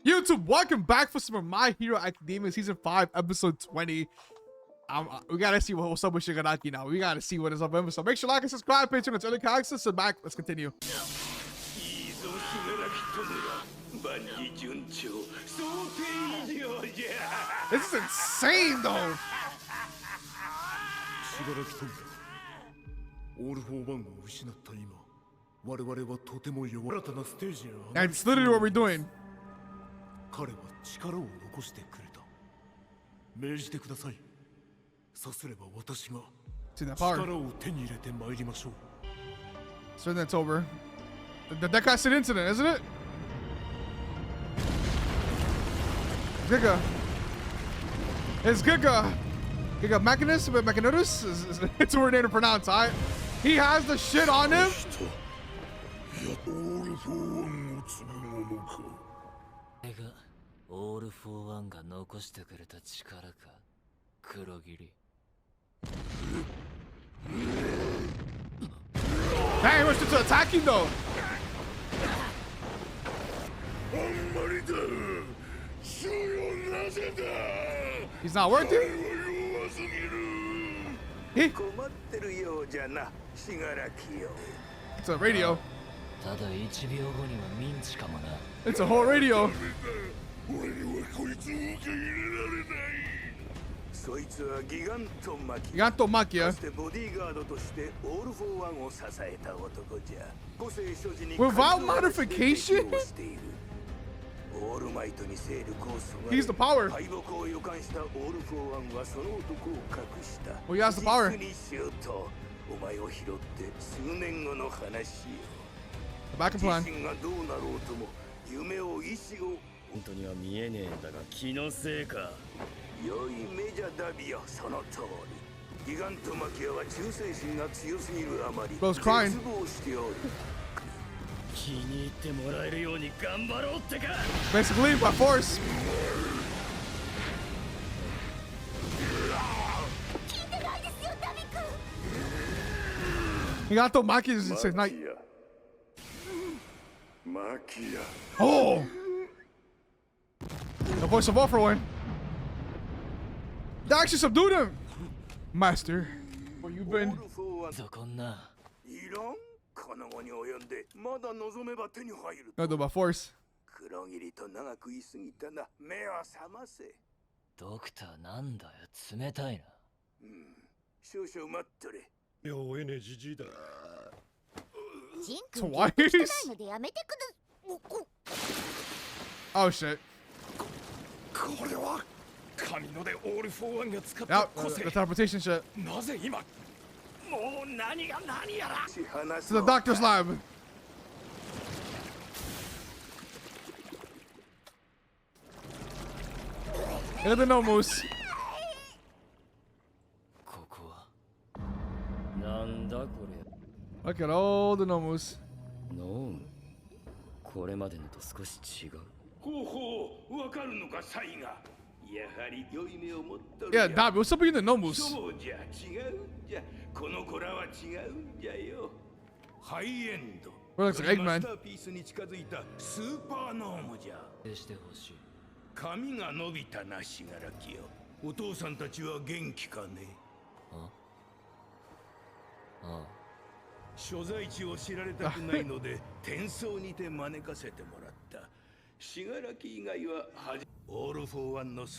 YouTube, welcome back for some of My Hero Academia Season 5, Episode 20. We gotta see what's up with Shigaraki now. We gotta see what is up with him. So make sure to like and subscribe, Patreon, and other characters. Sit back, let's continue. This is insane, though. That's literally what we're doing. See that power. So that's over. That guy's an incident, isn't it? Giga. It's Giga. Giga Machinus? It's a weird name to pronounce, alright? He has the shit on him. Dang, we're still attacking though. He's not worth it. It's a radio. It's a whole radio. Gigantomachia. Without modification? He's the power. Oh, he has the power. The backup plan. Bro's crying. Basically, by force. Gigantomachia is night. Oh! The voice of all for one. They actually subdued him! Master, where you been? No, do by force. Twice? Oh shit. Yep, the teleportation shit. To the doctor's lab. Look at the Nomus. Look at all the Nomus. Yeah, Dabi, what's up with the Nomus? Well, looks like Eggman.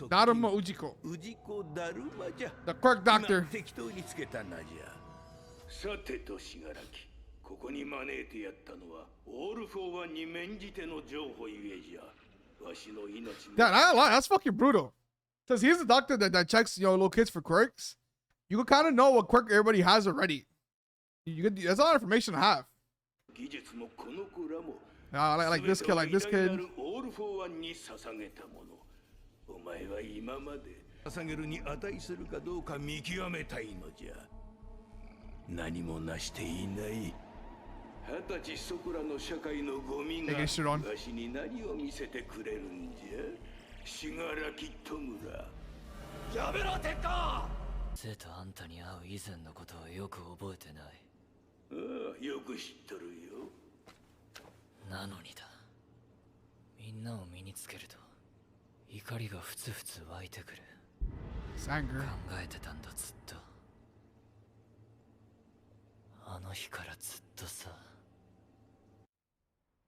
Daruma Ujiko. The quirk doctor. Damn, I lie. That's fucking brutal. Because he's the doctor that checks little kids for quirks. You can kind of know what quirk everybody has already. That's a lot of information to have. Like this kid, like this kid. Taking shit on. It's anger.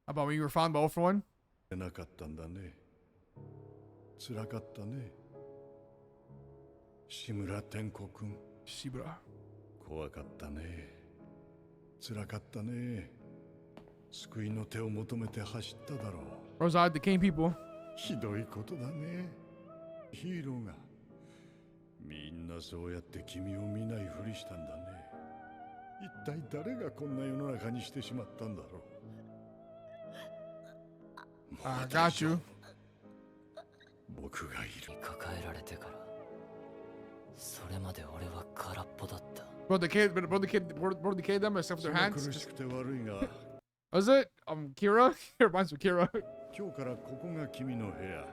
How about when you were found by All for One? なかったんだね。辛かったね。志村天子くん。Shibura. 怖かったね。辛かったね。救いの手を求めて走っただろう。Rosard, the King people. ひどいことだね。ヒーローがみんなそうやって君を見ないふりしたんだね。一体誰がこんな世の中にしてしまったんだろう。I got you. 僕がいる。抱えられてからそれまで俺は空っぽだった。Bro, the kid them except for their 苦 hands. しくて悪いが Was it? Kira? It reminds me of Kira. 今日からここが君の部屋。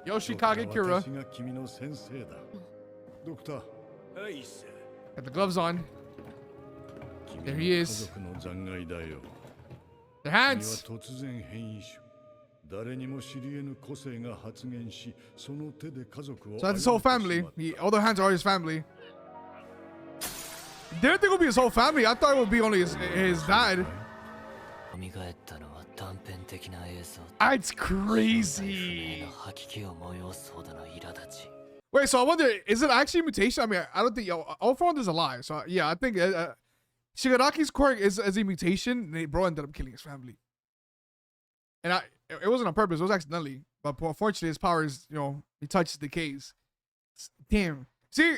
Yoshikage Kira. 私が君の先生だ。ドクター。はいっす。 Got the gloves on. 君 There の he 家 is. 族の残骸だよ。 Their 君は hands. 突然変異種。誰にも知り得ぬ個性が発現し、その手で家族を。 So that's his whole family. All their hands are his family. Didn't think it would be his whole family. I thought it would be only his dad. 蘇ったのは断片的な映像。 That's crazy. 吐き気を催すほどの苛立ち。 Wait, so I wonder, is it actually a mutation? I mean, I don't think All for One is a lie. So yeah, I think Shigaraki's quirk is a mutation. And bro ended up killing his family. And it wasn't on purpose. It was accidentally. But unfortunately, his powers, he touches the case. Damn. See,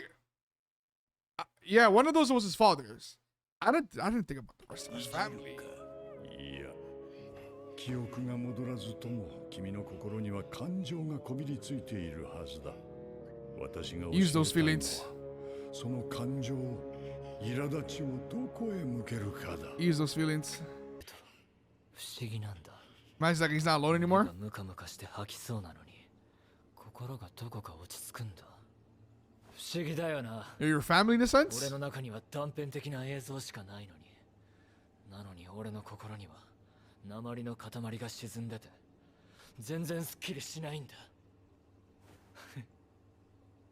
yeah, one of those was his father's. I didn't think about the rest of his family. いや、記憶が戻らずとも君の心には感情がこびりついているはずだ。私が教えたいのは Use those feelings. その感情、苛立ちをどこへ向けるかだ。 Use those feelings. 不思議なんだ。 Imagine like he's not alone anymore. ムカムカして吐きそうなのに心がどこか落ち着くんだ。不思議だよな。 You're your family in a 俺 sense? の中には断片的な映像しかないのに。なのに俺の心には鉛の塊が沈んでて全然スッキリしないんだ。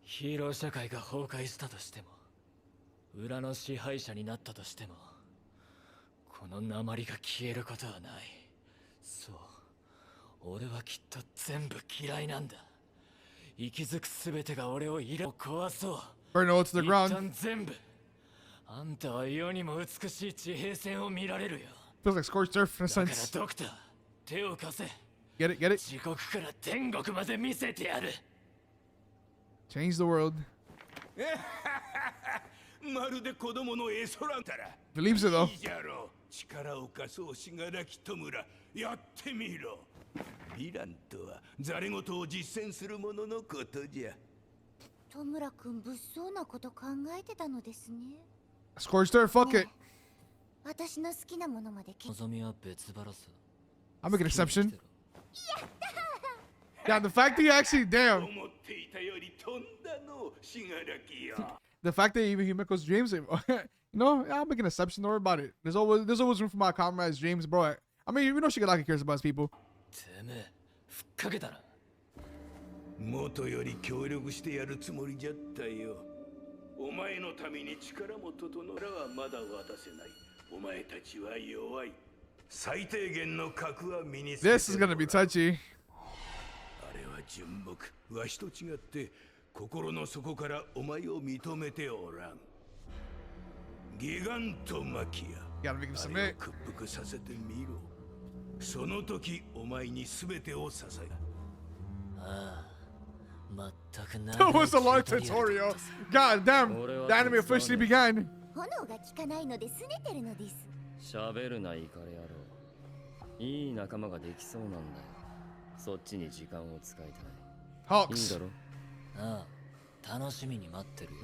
ヒーロー社会が崩壊したとしても裏の支配者になったとしてもこの鉛が消えることはない。そう、俺はきっと全部嫌いなんだ。息づくすべてが俺を壊そう。 Burn it all to the 一 ground. 旦全部。あんたは世にも美しい地平線を見られるよ。 Feels like scorched earth in a だから sense. ドクター、手を貸せ。 Get it? Get it? 地獄から天国まで見せてやる。 Change the world. まるで子供の絵空だら。 Believes it though. いいじゃろう。力を貸そう信楽戸村。やってみろ。ヴィランとはザレ言を実践する者のことじゃ。戸村君物騒なこと考えてたのですね。 Scorched earth. Fuck it. 私の好きなものまで望みは別腹さ。 I'll make an exception. Yeah, the fact that he actually, damn. 思っていたより飛んだの、信楽よ。 The fact that even he Miko's dreams, I'll make an exception. Don't worry about it. There's always room for my comrades' dreams, bro. I mean, you know Shigaraki cares about his people. てめえ、ふっかけたな。元より協力してやるつもりじゃったよ。お前のために力も整らはまだ渡せない。お前たちは弱い。最低限の核は身につけて。 This is gonna be touchy. あれは純木。わしと違って心の底からお前を認めておらん。ギガントマキア。 Gotta make him あれを submit. 屈服させてみろ。その時お前に全てを捧げ。ああ、全くない。 That was a long tutorial. God damn. The anime officially began. 炎が効かないので拗ねてるのです。喋るなイカレ野郎。いい仲間ができそうなんだよ。そっちに時間を使いたい。いい Hawks. だろ。ああ、楽しみに待ってるよ。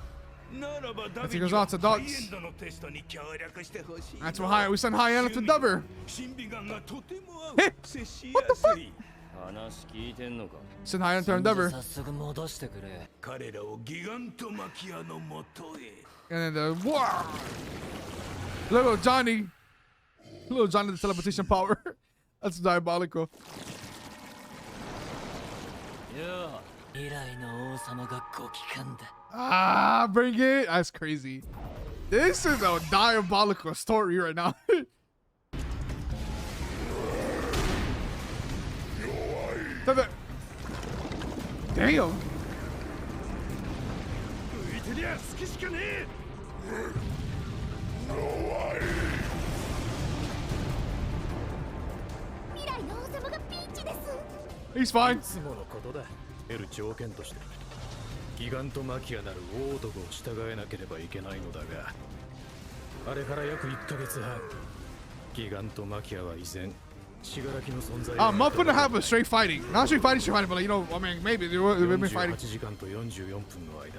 ならばダ Let's ビ see に goes は on to ハ dogs. イエンドのテストに協力してほしい。 That's why we send High End to Dover. 神秘眼がとても合う。え接しやすい。話聞いてんのか。 Send High End to Endeavor. 早速戻してくれ。彼らをギガントマキアのもとへ。 And then the wow. Little Johnny the teleportation power. That's diabolical. よう未来の王様がご帰還だ。 Ah, bring it. That's crazy. This is a diabolical story right now. Damn. 浮いてりゃ好きしかねえ。未来の王様がピンチです。 He's fine. いつものことだ。得る条件としてギガントマキアなる大男を従えなければいけないのだが、あれから約1ヶ月半、ギガントマキアは依然シガラキの存在を I'm up gonna have a straight fighting. Not straight fighting, but like, you know, I mean, maybe they've been fighting. 48時間と44分の間、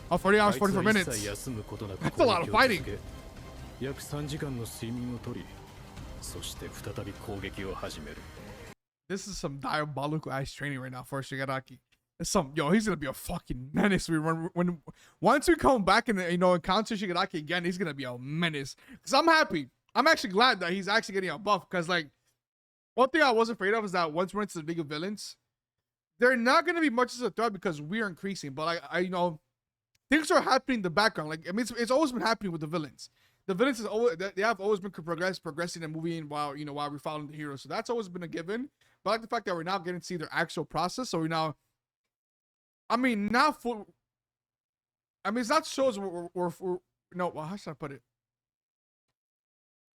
Oh, 40 hours, 44 あいつは一 minutes. 切休むことなく That's a lot of 攻撃を fighting. 続け、約3時間の睡眠をとり、そして再び攻撃を始める。 This is some diabolical ass training right now for Shigaraki. It's he's gonna be a fucking menace. Once we come back and encounter Shigaraki again, he's gonna be a menace. Cause I'm happy. I'm actually glad that he's actually getting a buff. Cause like, one thing I was afraid of is that once we're into the League of Villains, they're not gonna be much as a threat because we're increasing. But I things are happening in the background. Like, I mean, it's always been happening with the villains. The villains they have always been progressing and moving while we're following the heroes. So that's always been a given. But I like the fact that we're now getting to see their actual process. So we're now, I mean, not full. I mean, it's not shows we're no. Well, how should I put it?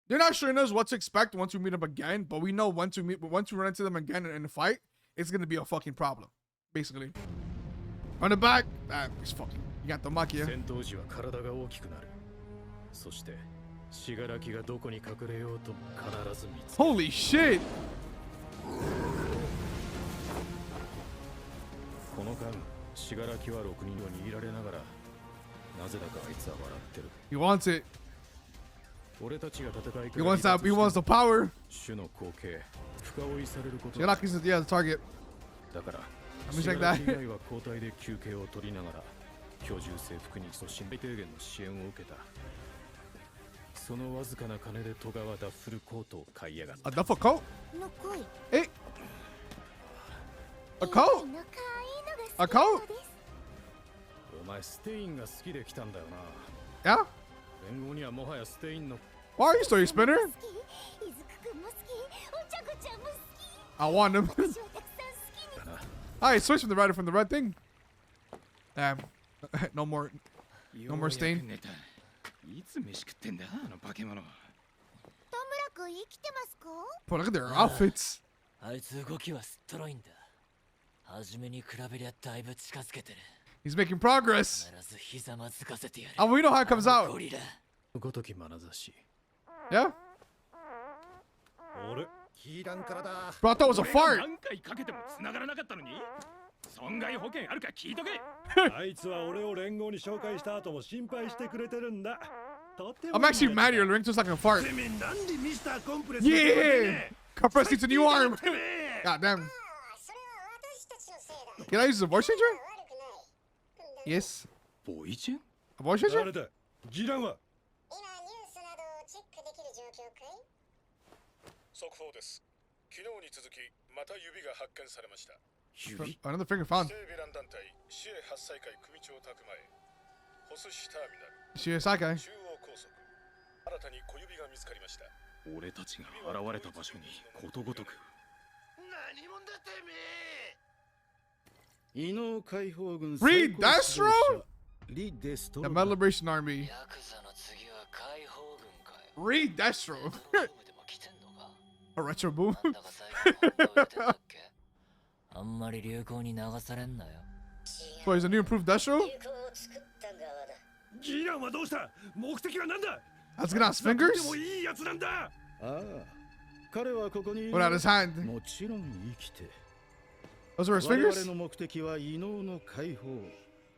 They're not showing us what to expect once we meet them again. But we know once we run into them again in the fight, it's gonna be a fucking problem, basically. On the back, it's fucking Gigantomachia. 戦闘時は体が大きくなる。そしてシガラキがどこに隠れようとも必ず見つける。 Holy shit! この間、シガラキは6人を握られながら、なぜだかあいつは笑ってる。 He wants it. 俺たちが戦い He wants that. He wants the power. 種の後継、深追いされること。 Shigaraki's the target. だから、 I'm just シ like ガラキ that. 以外は交代で休憩を取りながら、居住制服に最低限の支援を受けた。そのわずかな金で戸川ダッフルコートを買いやがった。 A duffel coat? の恋。 Hey. A 仲 coat? いいのが A 好きな coat? のです。お前ステインが好きで来たんだよな。 Yeah? 連合にはもはやステインの Why are you story spinner? 好き。いずくくんも好き。おちゃこちゃんも好き。 I want him. 私をたくさん好きに。だな。 Alright, switch from the red thing. Damn. No more stain. いつ飯食ってんだあの化け物。田村くん生きてますか？ Bro, look at their outfits. あいつ動きはすっとろいんだ。初めに比べりゃだいぶ近づけてる。 He's making progress. 必ずひざまずかせてやる。 Oh, we know how it comes ゴ out. リラ。ごとき眼差し。 Yeah? 俺キーランからだ。 Bro, I thought it was a 俺が fart. 何回かけても繋がらなかったのに損害保険あるか聞いとけ。あいつは俺を連合に紹介した後も心配してくれてるんだ。とても I'm actually mad you're linked to like a fart. てめえなんでミスターコンプレス Yeah! Compressed into new arm. God damn. それは私たちのせいだ。 Can I use a voice changer? 悪くない。 Yes. ボイチェン A voice 誰 changer? だギランは今ニュースなどをチェックできる状況かい？速報です。昨日に続き、また指が発見されました。 Another finger found. 聖ヴィラン団体、市営八歳会組長宅前、ホスシターミナル、 She a Sakai. 中央高速。新たに小指が見つかりました。俺たちが現れた場所にことごとく。何者だてめえ異能解放軍 Read Destro? リ・デスト The ロ Metal Liberation Army. ヤクザの次は解放軍かよ。 Read Destro. ホームでも来てんのか A retro boom. なんだか最後本当言ってたっけあんまり流行に流されんなよ。 What, is a new improved Destro? ギランはどうした目的は何だ That's good on his とて fingers? もいいやつなんだああ彼はここにいる What out his hand? もちろん生きて Those are his 我々 fingers? の目的は異能の解放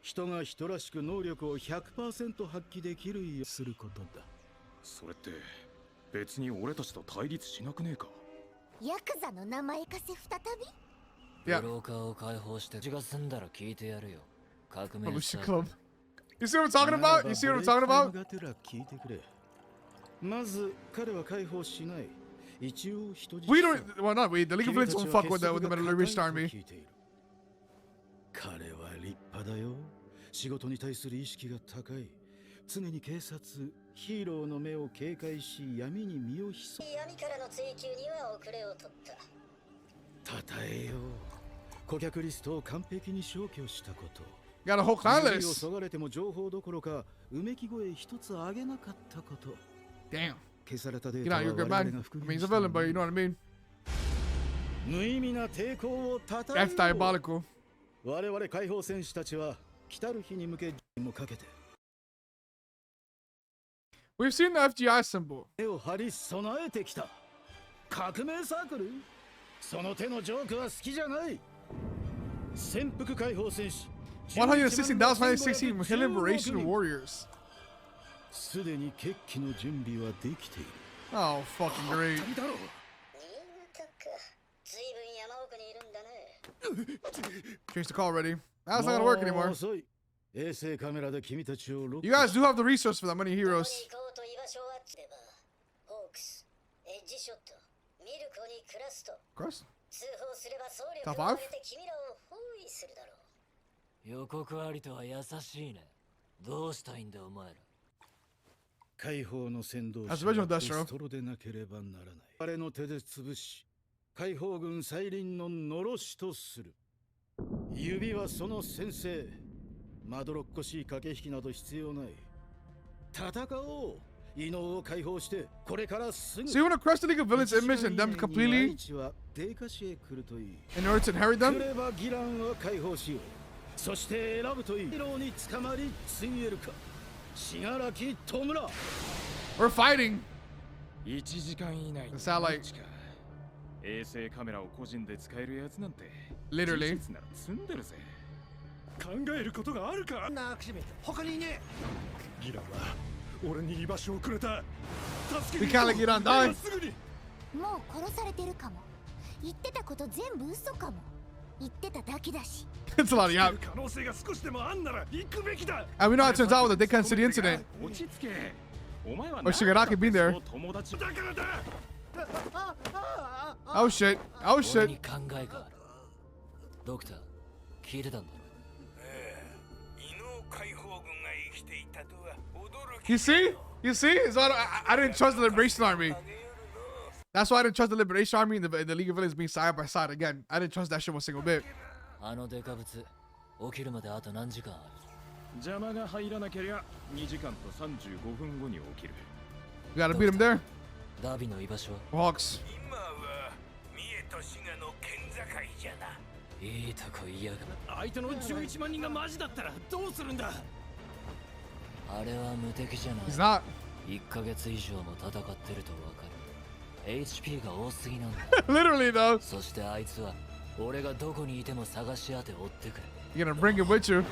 人が人らしく能力を 100% 発揮できるようにすることだそれって別に俺たちと対立しなくねえか。ヤクザの名前かせ再び？ Yeah. ブローカーを解放して血が済んだら聞いてやるよ。革 Oh, 命 we し should た club. You see what I'm talking about? You see what I'm talking about? がてら聞いてくれまず彼は解放しない一応人質 We don't. Well, not we. The League of Legends won't fuck with the Metal Liberation Army. 彼は立派だよ。仕事に対する意識が高い。常に警察、ヒーローの目を警戒し、闇に身を潜め。闇からの追求には遅れを取った。たたえよう。顧客リストを完璧に消去したこと。Got a whole clan 指を list. そがれても情報どころか、うめき声一つ上げなかったこと。Damn. 消されたデー You タ know, は you're a good 我々 man. が I 復 mean, 元 he's し a た villain, but you know what I mean? 無意味な抵抗をたたえよ That's う。 diabolical. 我々解放戦士たちは来たる日に向けもかけて We've seen the FGI symbol. 手を張り備えてきた。革命サークル、その手のジョークは好きじゃない。潜伏解放戦士 116,516 Liberation Warriors. すでに決起の準備はできている。 Oh, fucking great. 新潟か。随分山奥にいるんだね。 Changed the call already. That's not gonna work もう anymore. 遅い。衛星カメラで君たちをロック You guys do have the resource for that, money どこ heroes. に行こうと居場所はれば、ホークス、エッジショット、ミルコにクラスト。 Crust? 通報すれば総 Top 力を five? 上げて君らを包囲するだろう。予告ありとは優しいね。どうしたいんだお前ら。解放の先導 That's 者 original は Destro. デストロでなければならない。彼の手で潰し、解放軍再臨ののろしとする。指はその先生。まどろっこしい駆け引きなど必要ない。戦おう。異能を解放して、これからすぐ。 So you want to crush the League of Villains image and them completely デカシへ来るといい。 in order to inherit 来 them? ればギランは解放しよう。そして選ぶといい。ヒーローに捕まり、ついえるか。信楽戸村。 We're fighting. 1時間以内に Satellite. 衛星カメラを個人で使えるやつなんて Literally. 事実なら積んでるぜ。考えることがあるか。なくしめ他にいねえ。ギラは俺に居場所をくれた。助け We に can't 行 let こう。 Giran die. 今すぐに。もう殺されてるかも。言ってたこと全部嘘かも。言ってただけだし。It's a lot of yeah. 可能性が少しでもあんなら行くべきだ。 And we know how it turns out with the Dekan City incident. 落ち着け。お前は Or Shigaraki being there. 友達だからだ。 Oh shit. Oh 俺 shit. に考えがある。ドクター、聞いてたんだろ。異能解放軍が生きていたとは驚き。 You see? You see? So I didn't trust the Liberation Army. That's why I didn't trust the Liberation Army and the League of Villains being side by side again. I didn't trust that shit one single bit. あのデカブツ、起きるまであと何時間ある？邪魔が入らなけりゃ2時間と35分後に起きる。 We gotta beat him there. ダビの居場所は？ Hawks. 今は三重と滋賀の県境じゃな。いいとこ言いやがる。相手の11万人がマジだったらどうするんだ。あれは無敵じゃない。 He's not. 1ヶ月以上も戦ってるとわかる。HP が多すぎなんだ。Literally though. そしてあいつは俺がどこにいても探し当て追ってくる。 You're gonna bring him with you.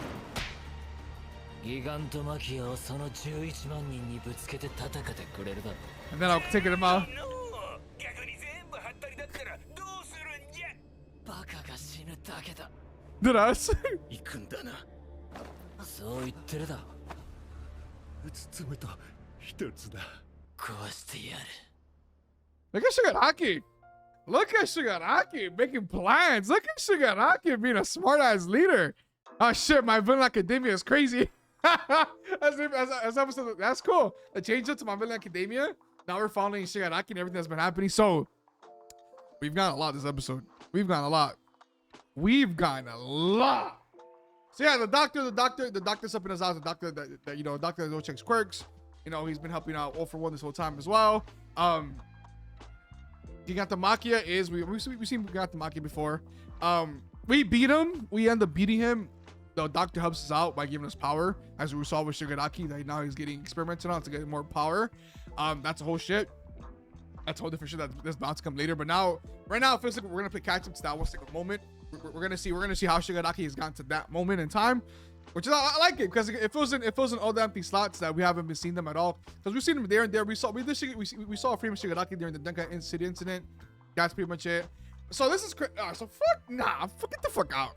ギガントマキアをその11万人にぶつけて戦ってくれるだろう。 And then I'll take him out. 逆に全部ハッタリだったらどうするんじゃ。バカが死ぬだけだ。 Did us? 行くんだな。そう言ってるだろ。爪と一つだ。壊してやる。 Look at Shigaraki. Look at Shigaraki making plans. Look at Shigaraki being a smart ass leader. Oh shit, my villain academia is crazy. That's cool. I changed it to my villain academia. Now we're following Shigaraki and everything that's been happening. So we've gotten a lot this episode. We've gotten a lot. We've gotten a lot. So yeah, the doctor's helping us out. The doctor that you know, doctor that checks quirks. You know, he's been helping out all for one this whole time as well. Gigantomachia is we've seen Gigantomachia before. We beat him. We end up beating him. The doctor helps us out by giving us power, as we saw with Shigaraki. That now he's getting experimented on to get more power. That's a whole shit. That's a whole different shit that's about to come later. But now, right now, it feels like we're gonna play catch up to that one single moment. We're gonna see how Shigaraki has gotten to that moment in time, which is I like it because it fills in all the empty slots that we haven't been seeing them at all. Because we've seen them there and there. We saw a frame of Shigaraki during the Denka City incident. That's pretty much it. So this is so get the fuck out.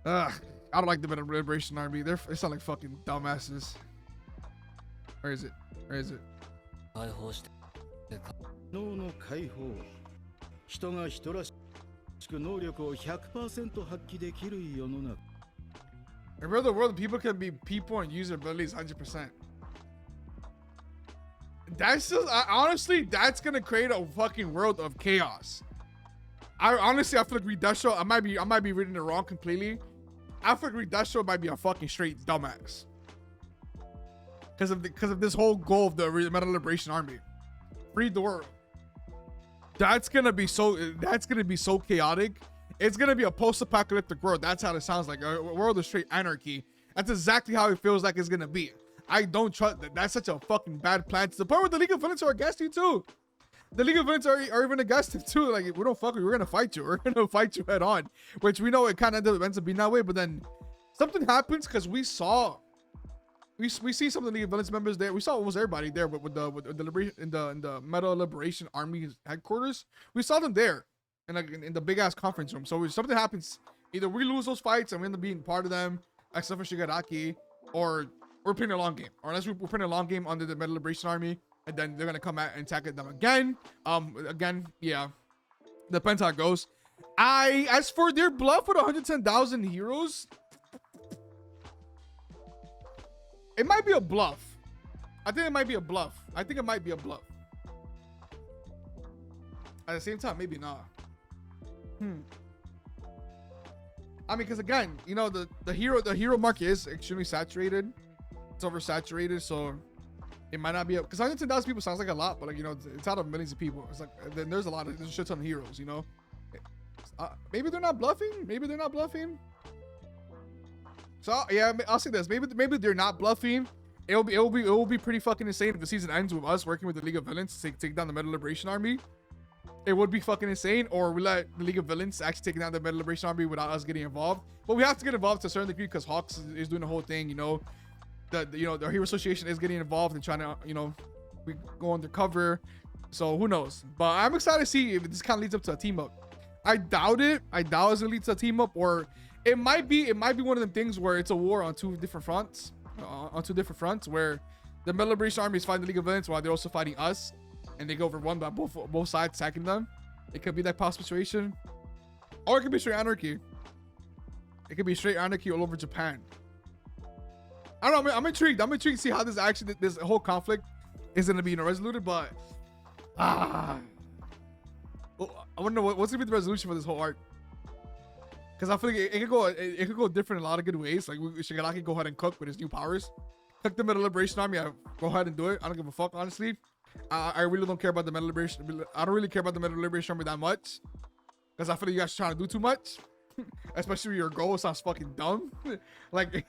Ugh, I don't like the Liberation Army. They sound like fucking dumbasses. Where is it? Where is it? 脳の解放。人が人らし能力を 100% 発揮できる世の中。 In real world, people can be people and use their abilities 100%. That's just honestly, that's gonna create a fucking world of chaos. I feel like Redesho, I might be reading it wrong completely. I feel like Redesho might be a fucking straight dumbass because of this whole goal of the Metal Liberation Army, free the world. That's gonna be so chaotic. It's gonna be a post-apocalyptic world. That's how it sounds like, a world of straight anarchy. That's exactly how it feels like it's gonna be. I don't trust that. That's such a fucking bad plan, to the point where the League of Villains are against you too. The League of Villains are even against him too. Like, we don't fuck with you, we're gonna fight you. We're gonna fight you head on. Which we know it kind of ends up being that way, but then something happens because we see some of the League of Villains members there. We saw almost everybody there, but with the liberation in the Metal Liberation Army headquarters, we saw them there. And like in the big ass conference room. So if something happens, either we lose those fights and we end up being part of them, except for Shigaraki, or we're playing a long game. Or unless we're playing a long game under the Metal Liberation Army, and then they're gonna come out and attack them again. Again, yeah, depends how it goes. As for their bluff with 110,000 heroes, it might be a bluff. I think it might be a bluff. At the same time, maybe not. I mean, because again, you know, the hero market is extremely saturated. It's oversaturated, so it might not be because 110,000 people sounds like a lot, but like, you know, it's out of millions of people. It's like then there's a shit ton of heroes, you know. Maybe they're not bluffing. So yeah, I'll say this. Maybe they're not bluffing. It will be pretty fucking insane if the season ends with us working with the League of Villains to take down the Metal Liberation Army. It would be fucking insane, or we let the League of Villains actually take down the Metal Liberation Army without us getting involved. But we have to get involved to a certain degree because Hawks is doing the whole thing, you know. The Hero Association is getting involved and trying to, you know, we go undercover. So who knows? But I'm excited to see if this kind of leads up to a team up. I doubt it. I doubt it's gonna lead to a team up, or it might be one of them things where it's a war on two different fronts. Where the Metal Liberation Army is fighting the League of Villains while they're also fighting us. And they go over one by both sides attacking them. It could be that possible situation, or it could be straight anarchy. It could be straight anarchy all over Japan. I don't know. I'm intrigued. To see how this whole conflict is gonna be, you know, resoluted. But I want to know what's gonna be the resolution for this whole arc. Because I feel like it could go different in a lot of good ways. Like Shigaraki go ahead and cook with his new powers. Cook the Metal Liberation Army. Go ahead and do it. I don't give a fuck, honestly. I really don't care about the Metal Liberation. I don't really care about the Metal Liberation Army that much, because I feel like you guys are trying to do too much. Especially your goal sounds fucking dumb. Like,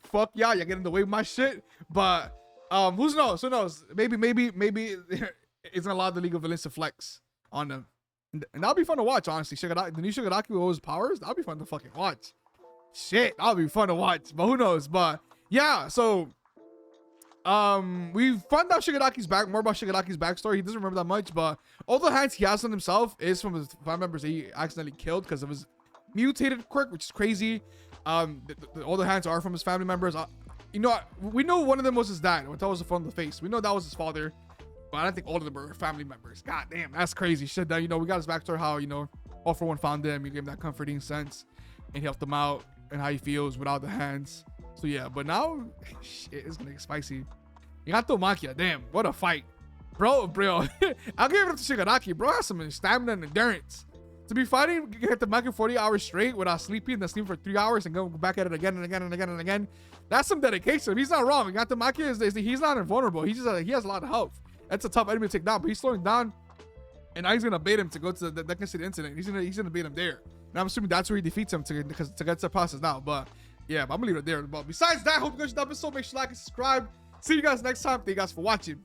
fuck yeah, you're getting in the way of my shit. But who knows? Maybe it's gonna allow the League of Villains to flex on them, and that'll be fun to watch. Honestly, the new Shigaraki with all his powers, that'll be fun to fucking watch. Shit, that'll be fun to watch. But who knows? But yeah, so. We found out more about Shigaraki's backstory. He doesn't remember that much, but all the hands he has on himself is from his family members that he accidentally killed because of his mutated quirk, which is crazy. All the hands are from his family members. You know, we know one of them was his dad. That was the front of the face. We know that was his father, but I don't think all of them were family members. God damn, that's crazy shit. That, you know, we got his backstory, how, you know, All For One found him. He gave him that comforting sense, and he helped him out, and how he feels without the hands. So yeah, but now shit, it's gonna get spicy. Gigantomachia, damn, what a fight, bro. I'll give it up to Shigaraki. Bro has some stamina and endurance to be fighting Gigantomachia 40 hours straight without sleeping, then sleep for 3 hours and go back at it again and again and again and again. That's some dedication. He's not wrong. Gigantomachia he's not invulnerable. He has a lot of health. That's a tough enemy to take down, but he's slowing down, and now he's gonna bait him to go to the Decan City incident. He's gonna bait him there, and I'm assuming that's where he defeats him to get to the process now. But yeah, I'm gonna leave it there. But besides that, hope you guys enjoyed the episode. Make sure you like and subscribe. See you guys next time. Thank you guys for watching.